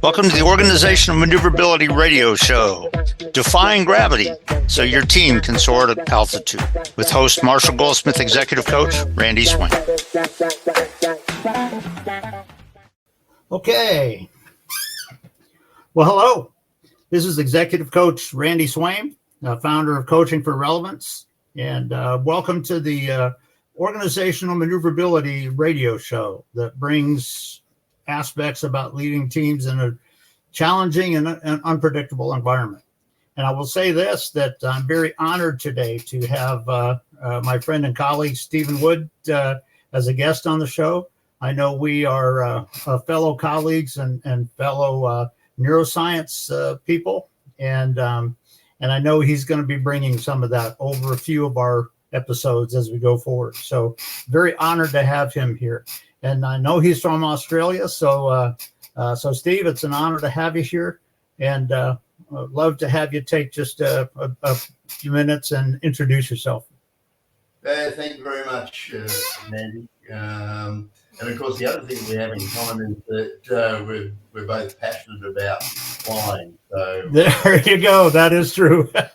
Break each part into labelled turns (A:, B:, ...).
A: Welcome to the Organizational Maneuverability Radio Show, Defying Gravity so your team can soar at altitude, with host Marshall Goldsmith, Executive Coach Randy Swaim.
B: Okay. Well, hello. This is Executive Coach Randy Swaim, founder of Coaching for Relevance, and welcome to the Organizational Maneuverability Radio Show that brings aspects about leading teams in a challenging and unpredictable environment. And I will say this, that I'm very honored today to have my friend and colleague Stephen Wood as a guest on the show. I know we are fellow colleagues and fellow neuroscience people, and I know he's going to be bringing some of that over a few of our episodes as we go forward. So very honored to have him here. And I know he's from Australia, so Steve, it's an honor to have you here, and I'd love to have you take just a few minutes and introduce yourself.
C: Thank you very much, Mandy. And of course, the other thing we have in common is that we're both passionate about flying. So
B: there you go. That is true.
C: Yeah.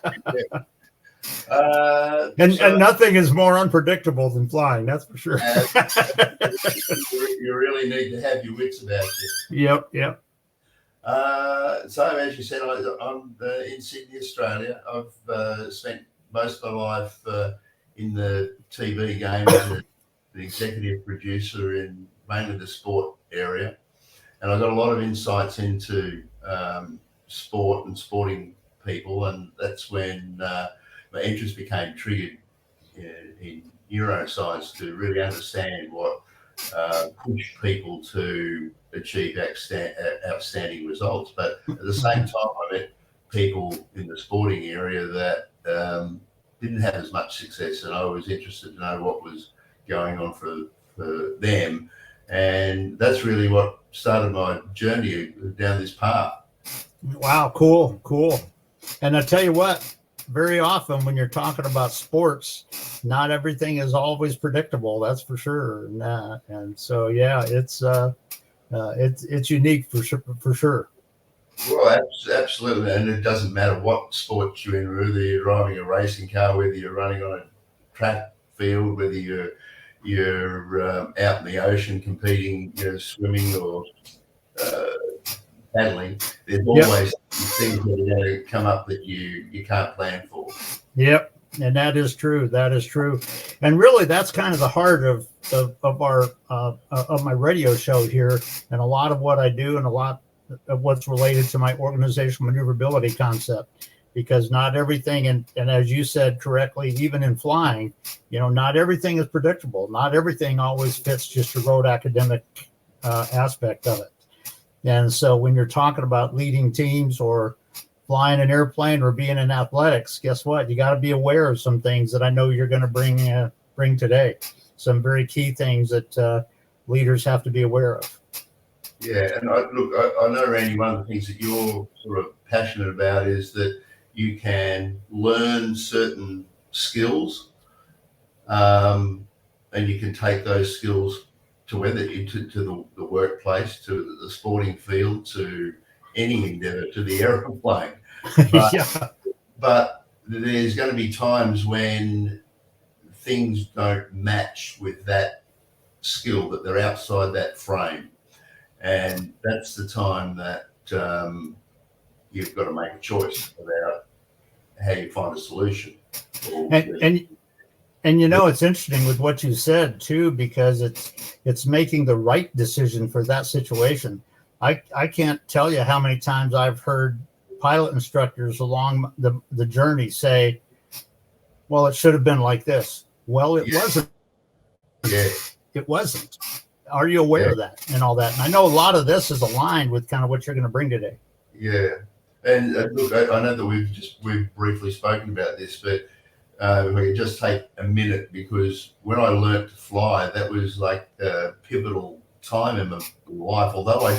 B: And nothing is more unpredictable than flying. That's for sure.
C: You really need to have your wits about you.
B: Yep.
C: So as you said, I'm in Sydney, Australia. I've spent most of my life in the TV game as the executive producer in mainly the sport area, and I got a lot of insights into sport and sporting people, and that's when my interest became triggered in neuroscience to really understand what pushed people to achieve outstanding results. But at the same time, I met people in the sporting area that didn't have as much success, and I was interested to know what was going on for them. And that's really what started my journey down this path.
B: Wow, cool. And I tell you what, very often when you're talking about sports, not everything is always predictable. That's for sure. And so, yeah, it's unique for sure.
C: Well, absolutely. And it doesn't matter what sport you're in, whether you're driving a racing car, whether you're running on a track field, whether you're out in the ocean competing, swimming or paddling. There's always things that are going to come up that you can't plan for.
B: Yep, and that is true. And really, that's kind of the heart of our of my radio show here, and a lot of what I do, and a lot of what's related to my organizational maneuverability concept. Because not everything, and as you said correctly, even in flying, not everything is predictable. Not everything always fits just a rote academic aspect of it. And so when you're talking about leading teams or flying an airplane or being in athletics, guess what? You got to be aware of some things that I know you're going to bring today. Some very key things that leaders have to be aware of.
C: Yeah, and I know, Randy, one of the things that you're sort of passionate about is that you can learn certain skills, and you can take those skills to the workplace, to the sporting field, to any endeavor, to the aeroplane. But there's going to be times when things don't match with that skill, that they're outside that frame. And that's the time that you've got to make a choice about how you find a solution.
B: And it's interesting with what you said too, because it's making the right decision for that situation. I can't tell you how many times I've heard pilot instructors along the journey say, well, it should have been like this. Well, it wasn't.
C: Yeah.
B: It wasn't. Are you aware of that and all that? And I know a lot of this is aligned with kind of what you're going to bring today.
C: Yeah. And look, I know that we've briefly spoken about this, but if we could just take a minute, because when I learned to fly, that was like a pivotal time in my life. Although I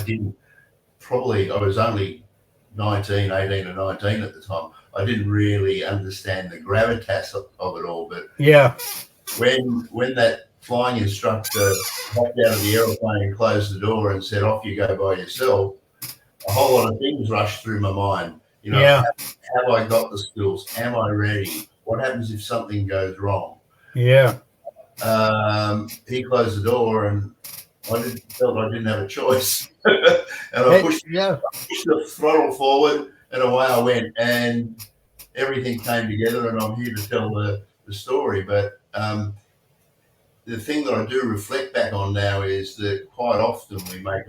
C: was only 18 or 19 at the time. I didn't really understand the gravitas of it all. But
B: yeah,
C: when that flying instructor hopped out of the aeroplane and closed the door and said, "Off you go by yourself," a whole lot of things rushed through my mind.
B: Yeah.
C: Have I got the skills? Am I ready? What happens if something goes wrong?
B: Yeah.
C: He closed the door, and felt I didn't have a choice. And I pushed the throttle forward, and away I went. And everything came together, and I'm here to tell the story. But the thing that I do reflect back on now is that quite often we make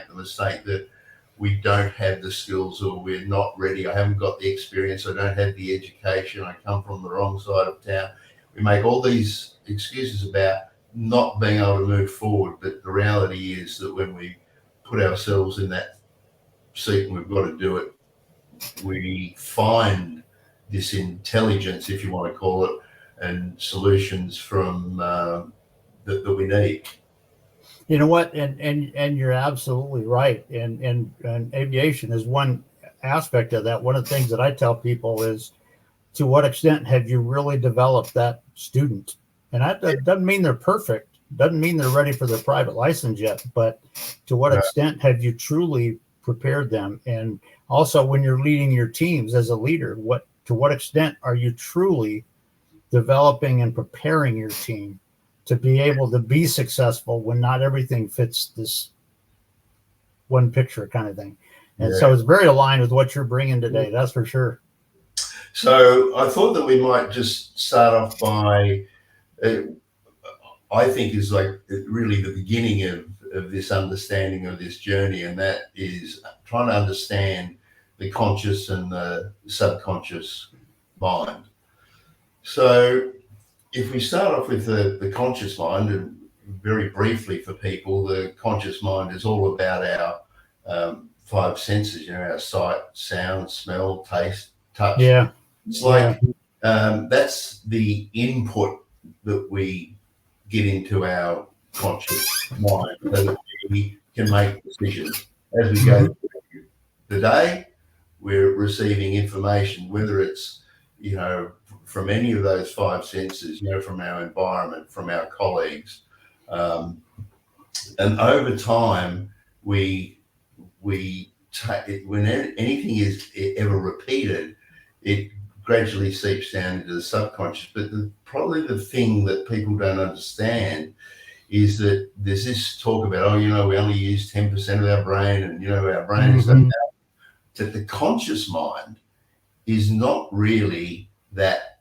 C: the mistake that we don't have the skills, or we're not ready. I haven't got the experience. I don't have the education. I come from the wrong side of town. We make all these excuses about not being able to move forward. But the reality is that when we put ourselves in that seat and we've got to do it, we find this intelligence, if you want to call it, and solutions from that we need.
B: You know what? And you're absolutely right. And aviation is one aspect of that. One of the things that I tell people is, to what extent have you really developed that student? And that doesn't mean they're perfect, doesn't mean they're ready for their private license yet, but to what extent have you truly prepared them? And also, when you're leading your teams as a leader, to what extent are you truly developing and preparing your team to be able to be successful when not everything fits this one picture kind of thing? And so it's very aligned with what you're bringing today. That's for sure.
C: So I thought that we might just start off by, I think is like really the beginning of this understanding of this journey, and that is trying to understand the conscious and the subconscious mind. So if we start off with the conscious mind, and very briefly for people, the conscious mind is all about our five senses, our sight, sound, smell, taste, touch.
B: Yeah.
C: It's like that's the input that we get into our conscious mind so that we can make decisions. As we go through the day, we're receiving information, whether it's, from any of those five senses, from our environment, from our colleagues. And over time, when anything is ever repeated, it gradually seeps down into the subconscious. But probably the thing that people don't understand is that there's this talk about, we only use 10% of our brain, and, our brain is so powerful. That the conscious mind is not really that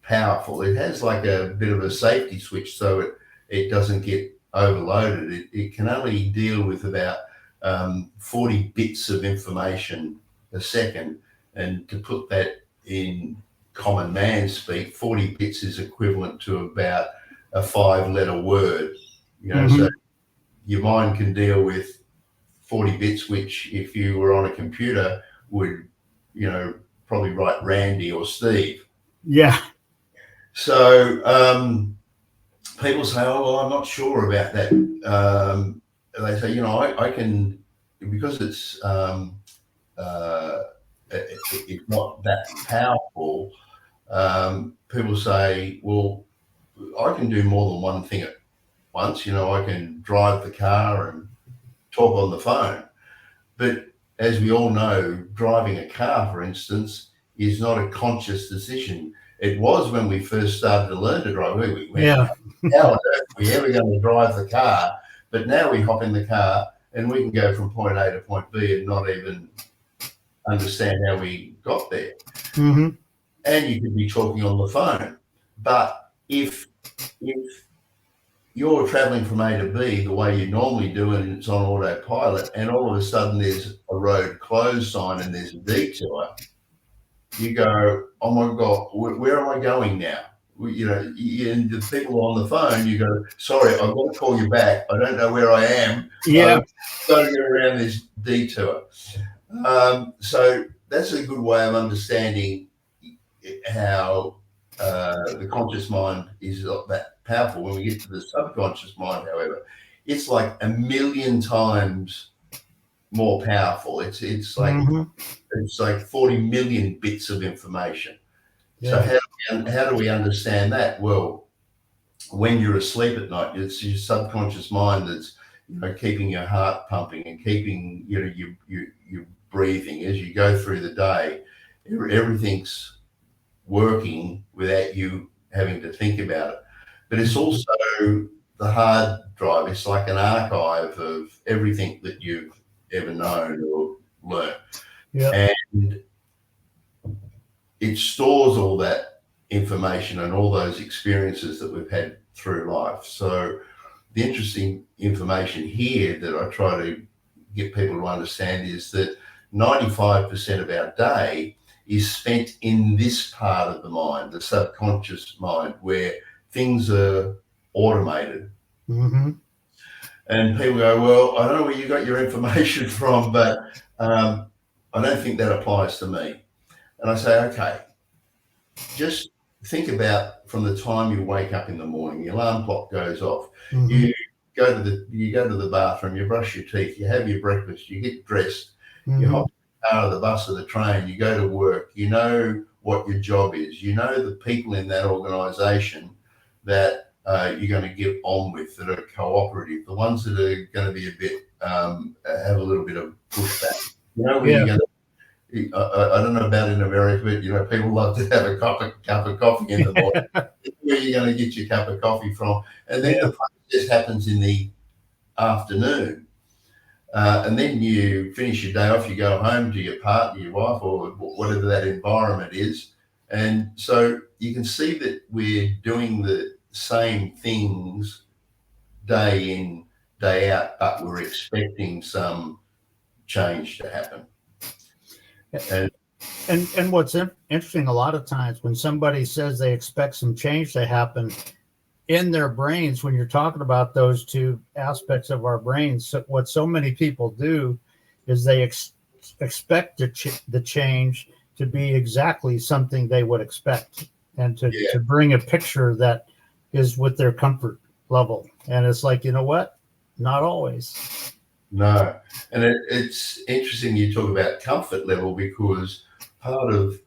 C: powerful. It has like a bit of a safety switch so it doesn't get overloaded. It can only deal with about 40 bits of information a second. And to put that in common man speak, 40 bits is equivalent to about a 5-letter word. So your mind can deal with 40 bits, which if you were on a computer would, probably write Randy or Steve.
B: Yeah.
C: So people say, "Oh, well, I'm not sure about that." They say, I can, because it's not that powerful. People say, "Well, I can do more than one thing at once. I can drive the car and talk on the phone." But as we all know, driving a car, for instance, is not a conscious decision. It was when we first started to learn to drive. How on earth are we ever going to drive the car? But now we hop in the car and we can go from point A to point B and not even understand how we got there. And you could be talking on the phone. But if you're traveling from A to B the way you normally do and it's on autopilot, and all of a sudden there's a road closed sign and there's a detour, you go, "Oh my God, where am I going now?" And the people on the phone, you go, "Sorry, I've got to call you back. I don't know where I am. I've got to get around this detour." So that's a good way of understanding how the conscious mind is not that powerful. When we get to the subconscious mind, however, it's like 1,000,000 times more powerful. It's like 40 million bits of information. So how do we understand that? Well, when you're asleep at night, it's your subconscious mind that's keeping your heart pumping and keeping you breathing as you go through the day. Everything's working without you having to think about it. But it's also the hard drive. It's like an archive of everything that you've ever known or learned.
B: Yeah.
C: And it stores all that information and all those experiences that we've had through life. So the interesting information here that I try to get people to understand is that 95% of our day is spent in this part of the mind, the subconscious mind, where things are automated.
B: Mm-hmm.
C: And people go, well, I don't know where you got your information from, but I don't think that applies to me. And I say, okay, just think about from the time you wake up in the morning, the alarm clock goes off,
B: Mm-hmm.
C: you go to the bathroom, you brush your teeth, you have your breakfast, you get dressed,
B: Mm-hmm.
C: you hop in the car or the bus or the train, you go to work, you know what your job is, you know the people in that organisation that you're going to get on with, that are cooperative, the ones that are going to be a bit have a little bit of pushback. You know where you're going to. I don't know about in America, but people love to have a cup of coffee in the morning. Where you're going to get your cup of coffee from, and then the process happens in the afternoon, and then you finish your day off. You go home to your partner, your wife, or whatever that environment is, and so you can see that we're doing the same things day in, day out, but we're expecting some change to happen.
B: And what's interesting, a lot of times when somebody says they expect some change to happen in their brains, when you're talking about those two aspects of our brains, what so many people do is they expect the change to be exactly something they would expect, and to bring a picture that is with their comfort level. And it's like, you know what? Not always.
C: No. And it's interesting you talk about comfort level, because part of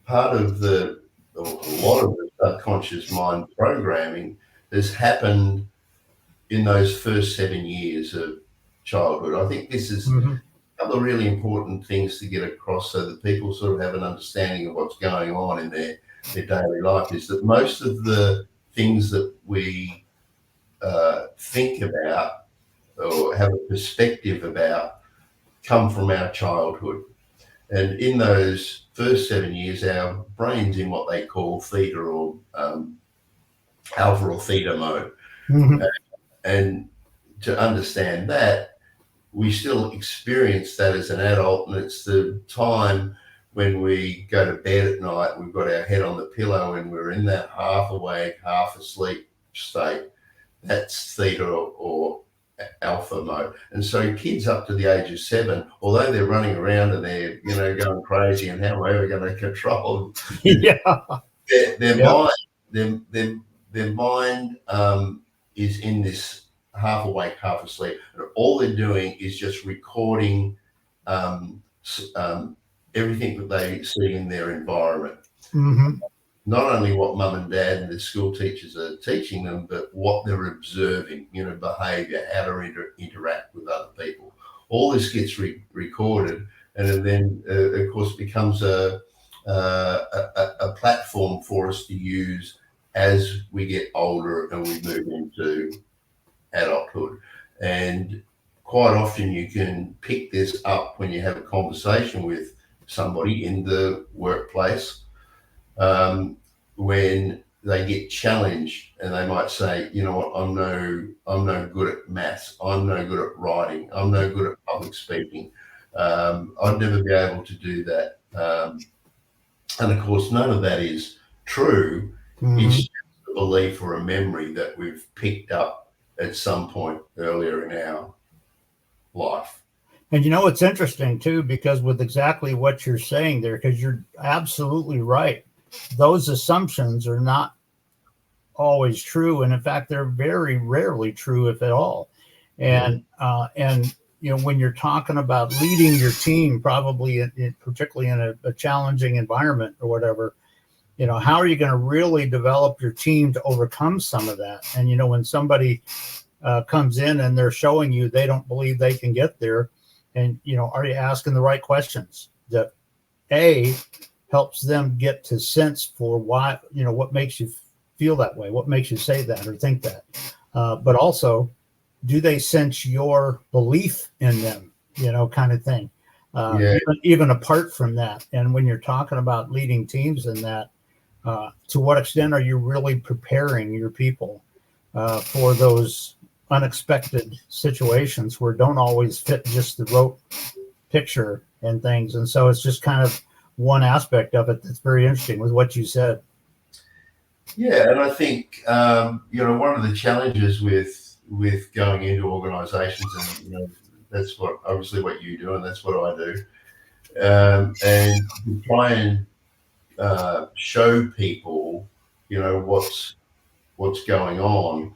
C: a lot of the subconscious mind programming has happened in those first 7 years of childhood. I think this is a couple of really important things to get across, so that people sort of have an understanding of what's going on in their daily life, is that most of the things that we think about or have a perspective about come from our childhood. And in those first 7 years, our brain's in what they call theta or alpha or theta mode.
B: Mm-hmm.
C: And to understand that, we still experience that as an adult, and it's the time when we go to bed at night, we've got our head on the pillow and we're in that half awake, half asleep state. That's theta or alpha mode. And so kids up to the age of 7, although they're running around and they're going crazy, and how are we going to control their mind is in this half awake, half asleep, and all they're doing is just recording everything that they see in their environment.
B: Mm-hmm.
C: Not only what mum and dad and the school teachers are teaching them, but what they're observing, behavior, how to interact with other people. All this gets recorded, and then, of course, becomes a platform for us to use as we get older and we move into adulthood. And quite often you can pick this up when you have a conversation with somebody in the workplace, when they get challenged and they might say, you know what, I'm no good at maths, I'm no good at writing, I'm no good at public speaking, I'd never be able to do that. And of course, none of that is true.
B: Mm-hmm.
C: It's just a belief or a memory that we've picked up at some point earlier in our life.
B: And it's interesting too, because with exactly what you're saying there, because you're absolutely right, those assumptions are not always true, and in fact, they're very rarely true, if at all. And when you're talking about leading your team, probably particularly in a challenging environment or whatever, how are you going to really develop your team to overcome some of that? And, when somebody comes in and they're showing you they don't believe they can get there, and, are you asking the right questions that helps them get to sense for why, what makes you feel that way, what makes you say that or think that, but also, do they sense your belief in them, kind of thing, even apart from that. And when you're talking about leading teams in that, to what extent are you really preparing your people for those unexpected situations where don't always fit just the rote picture and things? And so it's just kind of one aspect of it that's very interesting with what you said.
C: Yeah, and I think one of the challenges with going into organisations, and that's obviously what you do, and that's what I do, and to try and show people, what's going on,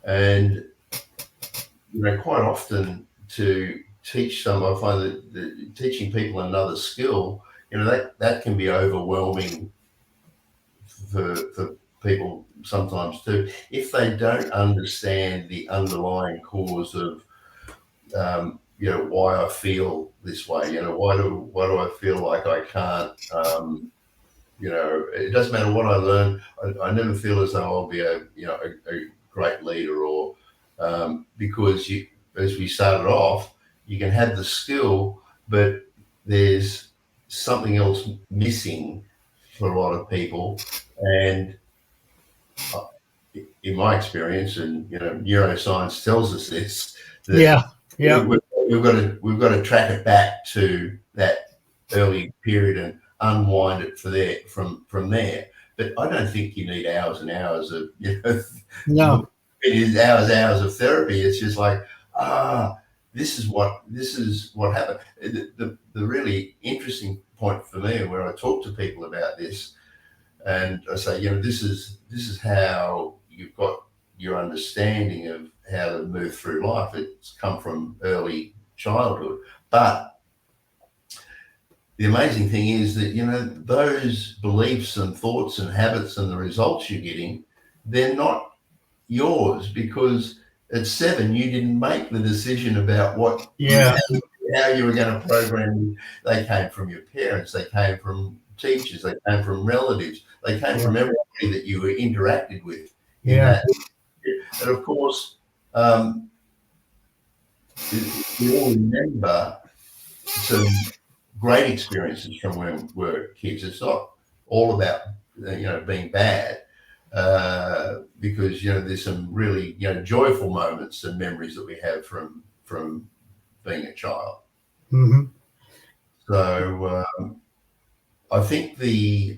C: and quite often to teach them, I find that teaching people another skill, that can be overwhelming for people sometimes too, if they don't understand the underlying cause of why I feel this way. Why do I feel like I can't? It doesn't matter what I learn. I never feel as though I'll be a great leader, or because as we started off, you can have the skill, but there's something else missing for a lot of people. And in my experience, and neuroscience tells us this, that we've got to track it back to that early period and unwind it from there. But I don't think you need hours and hours of
B: No.
C: It is hours of therapy. It's just like this is what happened. The really interesting point for me, where I talk to people about this, and I say, this is how you've got your understanding of how to move through life. It's come from early childhood. But the amazing thing is that, those beliefs and thoughts and habits and the results you're getting, they're not yours, because at 7, you didn't make the decision about how you were going to program. They came from your parents, they came from teachers, they came from relatives, they came from everybody that you were interacted with in that. And of course, we all remember some great experiences from when we were kids. It's not all about being bad, because there's some really joyful moments and memories that we have from being a child.
B: Mm-hmm.
C: So I think the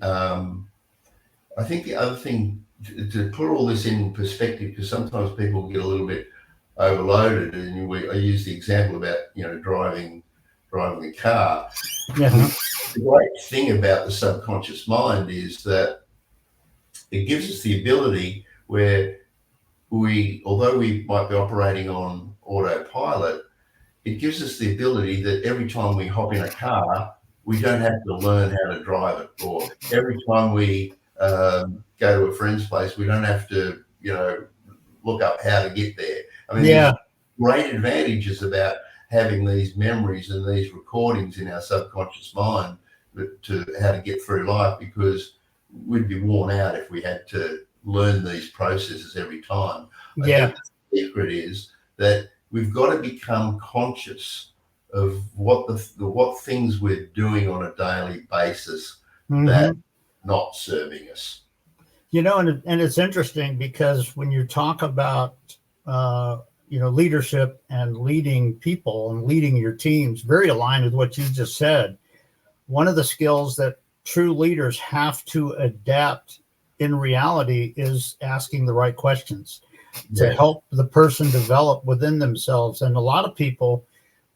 C: other thing, to put all this in perspective, because sometimes people get a little bit overloaded, and I use the example about driving the car.
B: Yeah.
C: The great thing about the subconscious mind is that it gives us the ability where although we might be operating on autopilot, it gives us the ability that every time we hop in a car, we don't have to learn how to drive it, or every time we go to a friend's place, we don't have to look up how to get there. I mean, there's great advantages about having these memories and these recordings in our subconscious mind to how to get through life, because we'd be worn out if we had to learn these processes every time. I think the secret is that we've got to become conscious of what things we're doing on a daily basis that are not serving us.
B: And it's interesting, because when you talk about leadership and leading people and leading your teams, very aligned with what you just said. One of the skills that true leaders have to adapt in reality is asking the right questions to help the person develop within themselves. And a lot of people,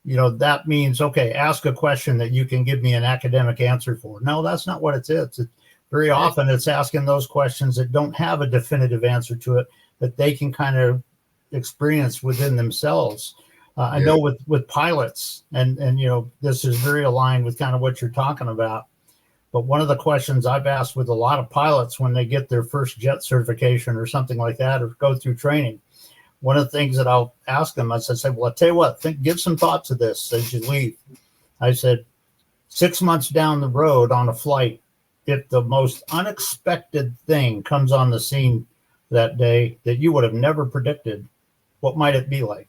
B: that means, okay, ask a question that you can give me an academic answer for. No, that's not what it is. Very often it's asking those questions that don't have a definitive answer to it, that they can kind of experience within themselves. I know with pilots, and this is very aligned with kind of what you're talking about. But one of the questions I've asked with a lot of pilots when they get their first jet certification or something like that, or go through training, one of the things that I'll ask them, I said, well, I'll tell you what, give some thought to this as you leave. I said, 6 months down the road on a flight, if the most unexpected thing comes on the scene that day that you would have never predicted, what might it be like?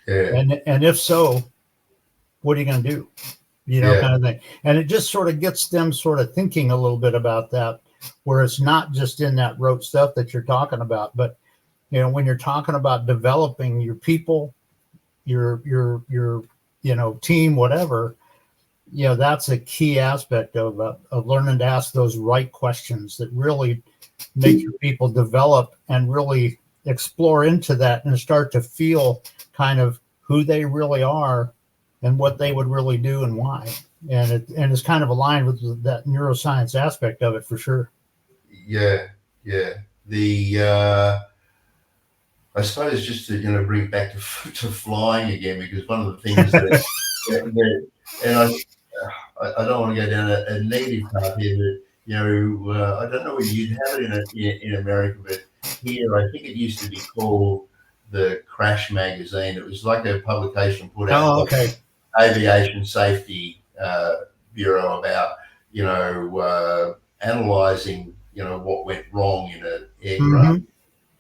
C: Yeah.
B: And if so, what are you going to do? Kind of thing. And it just sort of gets them sort of thinking a little bit about that, where it's not just in that rote stuff that you're talking about, but when you're talking about developing your people, your team, whatever, that's a key aspect of learning to ask those right questions that really make your people develop and really explore into that and start to feel kind of who they really are and what they would really do and why. And it's kind of aligned with that neuroscience aspect of it for sure.
C: Yeah. I suppose just to bring it back to flying again, because one of the things that and I don't want to go down a negative path here, but I don't know whether you'd have it in America, but here I think it used to be called the Crash Magazine. It was like a publication put out by the Aviation Safety Bureau about analysing what went wrong in an aircraft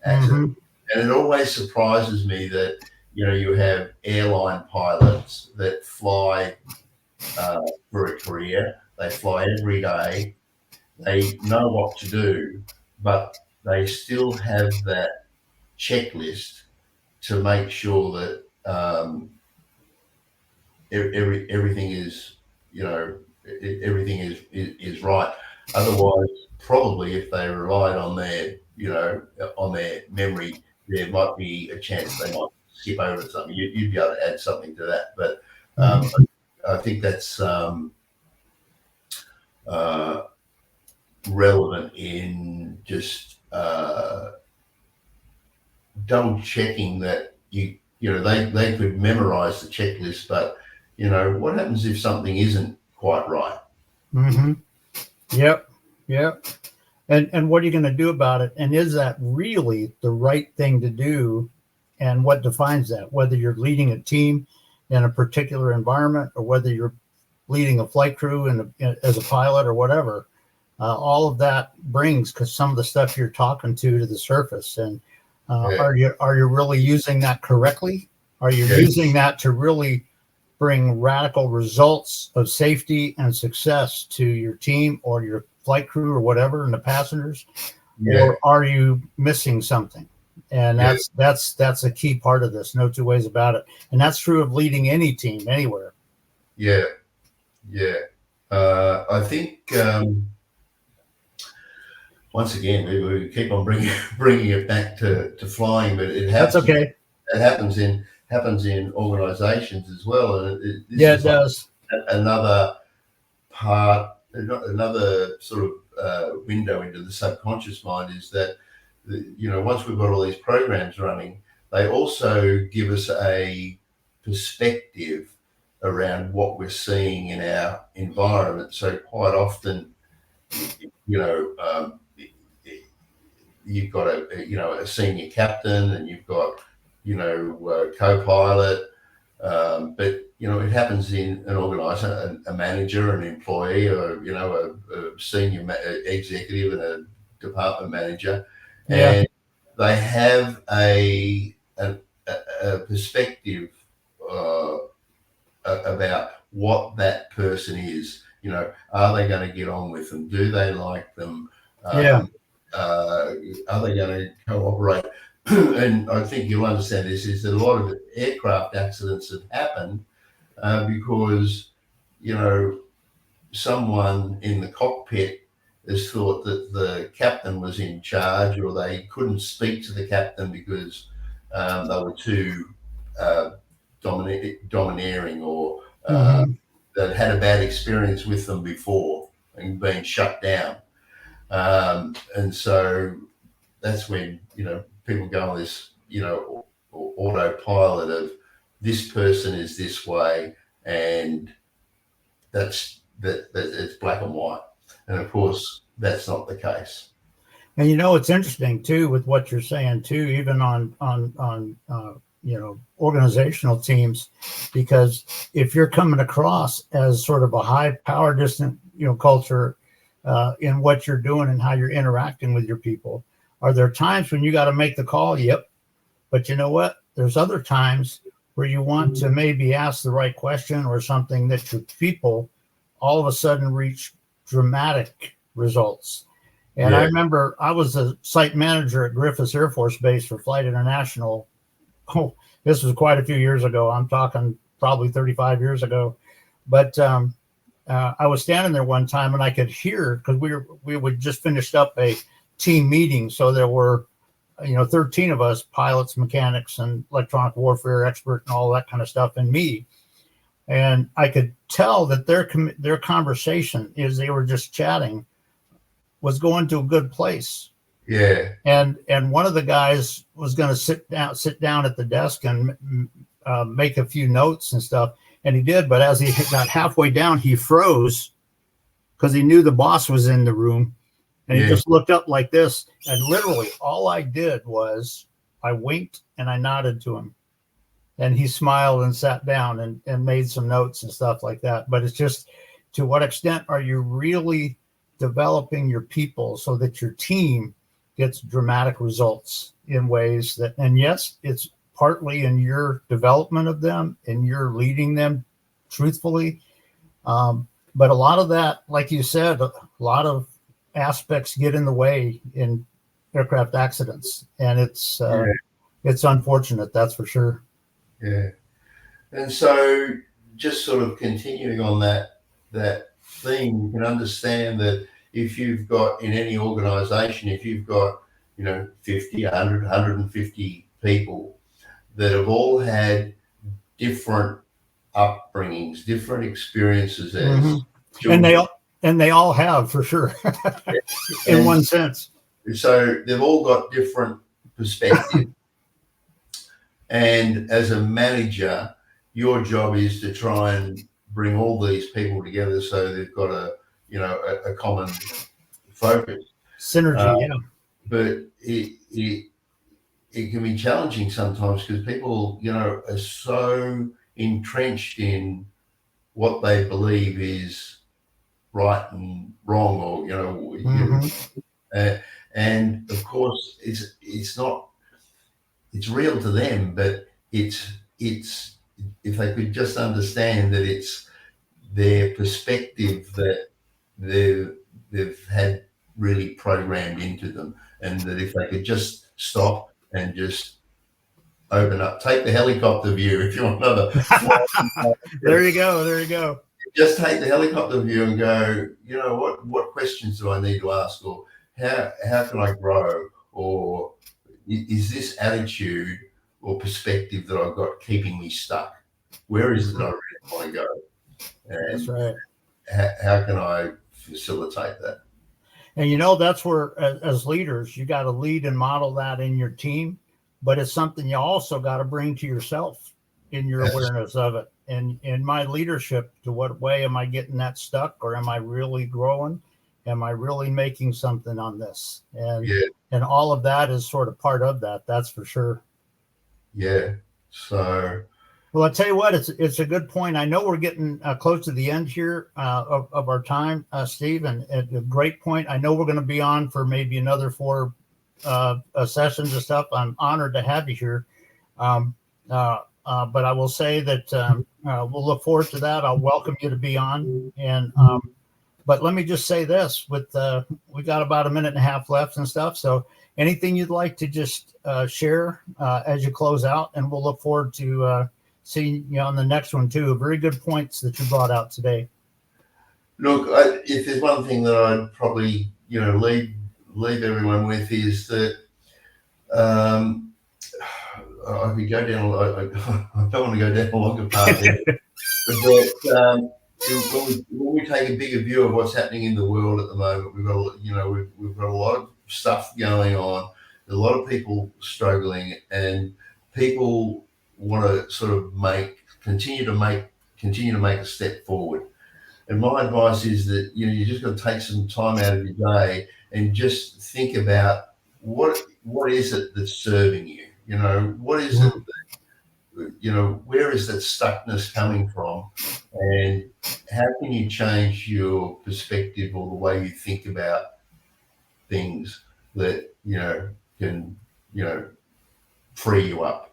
C: accident, and it always surprises me that you have airline pilots that fly for a career. They fly every day. They know what to do, but they still have that checklist to make sure that everything is everything is right. Otherwise, probably if they relied on their memory, there might be a chance they might skip over something. You'd be able to add something to that, but I think that's relevant in just double checking that they could memorize the checklist, but what happens if something isn't quite right?
B: Yep. And what are you going to do about it? And is that really the right thing to do? And what defines that? Whether you're leading a team in a particular environment, or whether you're leading a flight crew as a pilot or whatever, all of that brings, because some of the stuff you're talking to the surface. And are you really using that correctly? Are you using that to really bring radical results of safety and success to your team or your flight crew or whatever, and the passengers? Or are you missing something? And that's a key part of this. No two ways about it. And that's true of leading any team anywhere.
C: I think once again we keep on bringing it back to flying, but
B: that's okay.
C: It happens in organisations as well, and
B: it does.
C: Another part, another sort of window into the subconscious mind is that once we've got all these programs running, they also give us a perspective around what we're seeing in our environment. So quite often, you've got a senior captain, and you've got co-pilot, but it happens in an organisation, a manager, an employee, or a senior executive and a department manager, and they have a perspective about what that person is. Are they going to get on with them? Do they like them? Are they going to cooperate? And I think you'll understand this, is that a lot of aircraft accidents have happened because someone in the cockpit has thought that the captain was in charge, or they couldn't speak to the captain because they were too domineering, or that had a bad experience with them before and been shut down. And so that's when people go on this autopilot of this person is this way, and that's that it's black and white. And of course, that's not the case.
B: And it's interesting too with what you're saying too, even on organizational teams, because if you're coming across as sort of a high power distant culture in what you're doing and how you're interacting with your people, are there times when you got to make the call? Yep. But you know what? There's other times where you want to maybe ask the right question or something that your people all of a sudden reach dramatic results. And I remember I was a site manager at Griffiths Air Force Base for Flight International. Oh, this was quite a few years ago. I'm talking probably 35 years ago. But I was standing there one time and I could hear, because we would just finished up a team meeting. So there were 13 of us, pilots, mechanics, and electronic warfare expert and all that kind of stuff, and me. And I could tell that their conversation, as they were just chatting, was going to a good place.
C: Yeah.
B: And one of the guys was going to sit down at the desk and make a few notes and stuff. And he did. But as he got halfway down, he froze because he knew the boss was in the room. And he just looked up like this. And literally all I did was I winked and I nodded to him. And he smiled and sat down and made some notes and stuff like that. But it's just, to what extent are you really developing your people so that your team gets dramatic results in ways that, and yes, it's partly in your development of them and you're leading them truthfully. But a lot of that, like you said, a lot of aspects get in the way in aircraft accidents, and it's unfortunate, that's for sure.
C: Yeah. And so just sort of continuing on that theme, you can understand that if you've got, in any organization, if you've got 50, 100, 150 people that have all had different upbringings, different experiences as children.
B: And they all have, for sure. In one sense.
C: So they've all got different perspectives. And as a manager, your job is to try and bring all these people together so they've got a common focus.
B: Synergy,
C: But it can be challenging sometimes because people, are so entrenched in what they believe is right and wrong, or and of course it's not. It's real to them, but it's if they could just understand that it's their perspective that they've had really programmed into them, and that if they could just stop and just open up, take the helicopter view, if you want another.
B: There you go.
C: Just take the helicopter view and go, what questions do I need to ask, or how can I grow, or is this attitude or perspective that I've got keeping me stuck? Where is it that I really want to go? And
B: that's right.
C: How can I facilitate that?
B: And that's where, as leaders, you got to lead and model that in your team, but it's something you also got to bring to yourself in your awareness of it. And in my leadership, to what way am I getting that stuck, or am I really growing? Am I really making something on this? And all of that is sort of part of that. That's for sure. Yeah.
C: So.
B: Well, I'll tell you what, it's a good point. I know we're getting close to the end here of our time, Steve, and a great point. I know we're going to be on for maybe another 4 sessions and stuff. I'm honored to have you here. But I will say that we'll look forward to that. I'll welcome you to be on. And but let me just say this: with we got about a minute and a half left and stuff. So anything you'd like to just share as you close out, and we'll look forward to seeing you on the next one too. Very good points that you brought out today.
C: Look, if there's one thing that I'd probably leave everyone with is that I could go down. I don't want to go down a longer path here, but when we take a bigger view of what's happening in the world at the moment, we've got a lot of stuff going on. There's a lot of people struggling, and people want to sort of continue to make a step forward. And my advice is that, you just got to take some time out of your day and just think about what is it that's serving you? What is it that, where is that stuckness coming from? And how can you change your perspective or the way you think about things that, can, free you up?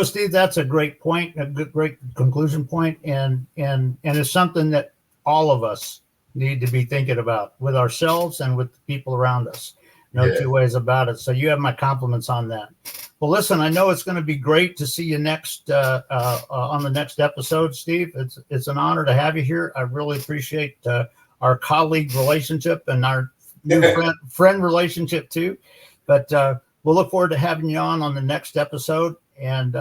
B: Steve, that's a great point, a great conclusion point, and it's something that all of us need to be thinking about with ourselves and with the people around us. No two ways about it. So you have my compliments on that. Well, listen, I know it's going to be great to see you next on the next episode, Steve. It's an honor to have you here. I really appreciate our colleague relationship and our new friend relationship too. But we'll look forward to having you on the next episode. And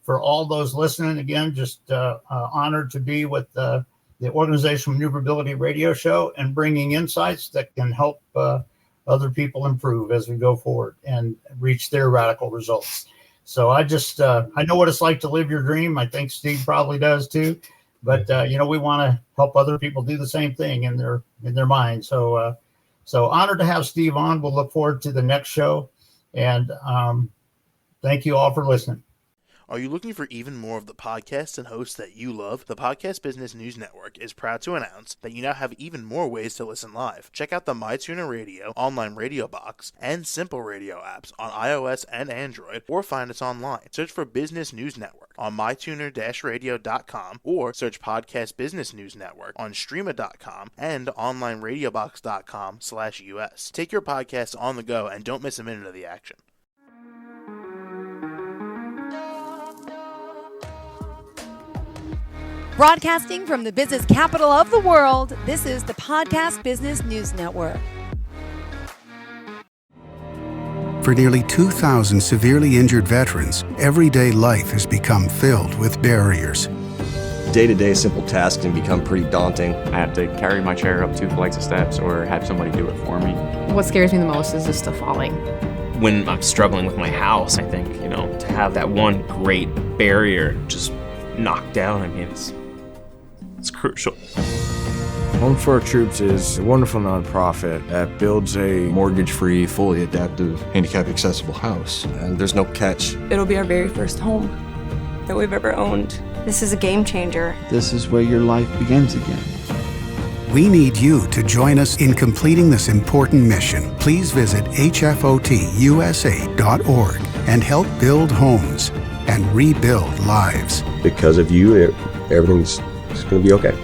B: for all those listening, again, just honored to be with the Organizational Maneuverability Radio Show and bringing insights that can help other people improve as we go forward and reach their radical results. So I know what it's like to live your dream. I think Steve probably does too. But we want to help other people do the same thing in their mind. So honored to have Steve on. We'll look forward to the next show. And thank you all for listening.
D: Are you looking for even more of the podcasts and hosts that you love? The Podcast Business News Network is proud to announce that you now have even more ways to listen live. Check out the MyTuner Radio, online radio box, and Simple Radio apps on iOS and Android, or find us online. Search for Business News Network on mytuner-radio.com, or search Podcast Business News Network on streama.com and onlineradiobox.com/US. Take your podcast on the go and don't miss a minute of the action.
E: Broadcasting from the business capital of the world, this is the Podcast Business News Network.
F: For nearly 2,000 severely injured veterans, everyday life has become filled with barriers.
G: Day-to-day simple tasks can become pretty daunting.
H: I have to carry my chair up 2 flights of steps or have somebody do it for me.
I: What scares me the most is just the falling.
J: When I'm struggling with my house, I think, to have that one great barrier just knocked down, it's crucial.
K: Home for Our Troops is a wonderful nonprofit that builds a
L: mortgage-free, fully adaptive, handicap-accessible house.
G: And there's no catch.
M: It'll be our very first home that we've ever owned. This is a game changer.
N: This is where your life begins again.
F: We need you to join us in completing this important mission. Please visit hfotusa.org and help build homes and rebuild lives.
G: Because of you, everything's going to be okay.